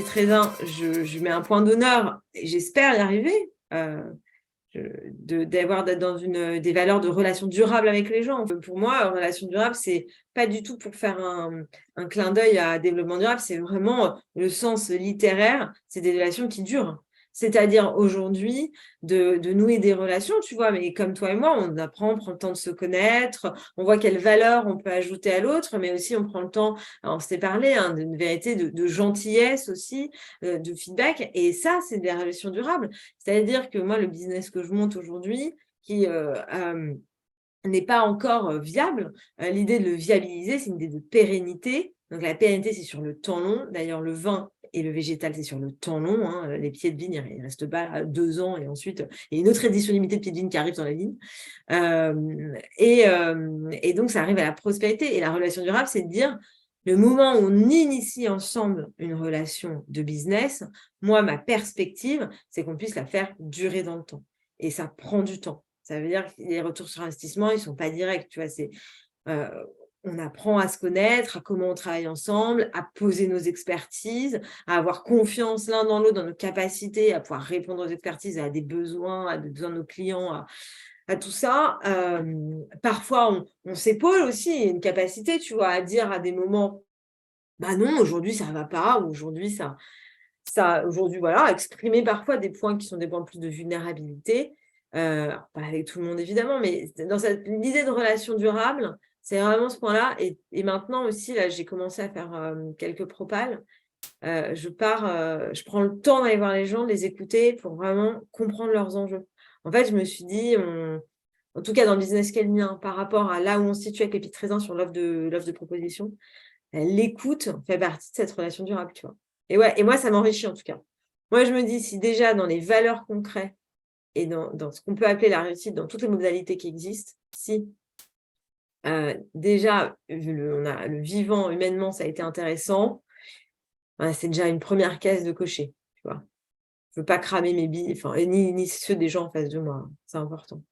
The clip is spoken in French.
Trésor, je mets un point d'honneur et j'espère y arriver. D'être dans des valeurs de relation durable avec les gens. Pour moi, relation durable, c'est pas du tout pour faire un clin d'œil à développement durable, c'est vraiment le sens littéraire, c'est des relations qui durent. C'est-à-dire aujourd'hui de nouer des relations, tu vois, mais comme toi et moi, on apprend, on prend le temps de se connaître, on voit quelles valeurs on peut ajouter à l'autre, mais aussi on prend le temps, alors on s'était parlé, d'une vérité de gentillesse aussi, de feedback, et ça, c'est des relations durables. C'est-à-dire que moi, le business que je monte aujourd'hui, qui n'est pas encore viable, l'idée de le viabiliser, c'est une idée de pérennité. Donc la pérennité, c'est sur le temps long. D'ailleurs, le vin et le végétal, c'est sur le temps long. Hein. Les pieds de vigne, ils restent pas 2 ans et ensuite, il y a une autre édition limitée de pieds de vigne qui arrive dans la vigne. Et donc, ça arrive à la prospérité. Et la relation durable, c'est de dire, le moment où on initie ensemble une relation de business, moi, ma perspective, c'est qu'on puisse la faire durer dans le temps. Et ça prend du temps. Ça veut dire que les retours sur investissement, ils ne sont pas directs. Tu vois, on apprend à se connaître, à comment on travaille ensemble, à poser nos expertises, à avoir confiance l'un dans l'autre, dans nos capacités, à pouvoir répondre aux expertises, à des besoins, à des besoins de nos clients, à tout ça. Parfois, on s'épaule aussi, il y a une capacité, tu vois, à dire à des moments, bah non, aujourd'hui, ça ne va pas, ou aujourd'hui, aujourd'hui, voilà, exprimer parfois des points qui sont des points plus de vulnérabilité, pas avec tout le monde évidemment, mais dans l'idée de relation durable, c'est vraiment ce point-là. Et maintenant aussi, là, j'ai commencé à faire quelques propals. Je prends le temps d'aller voir les gens, de les écouter pour vraiment comprendre leurs enjeux. En fait, je me suis dit, en tout cas dans le business qu'est le mien, par rapport à là où on se situe avec les Pépite Raisin sur l'offre de proposition, l'écoute fait partie de cette relation durable, tu vois. Et ouais, et moi, ça m'enrichit en tout cas. Moi, je me dis, si déjà dans les valeurs concrètes et dans ce qu'on peut appeler la réussite, dans toutes les modalités qui existent, si déjà on a le vivant humainement, ça a été intéressant, c'est déjà une première case de cocher, tu vois. Je veux pas cramer mes billes, enfin, ni ceux des gens en face de moi, hein. C'est important.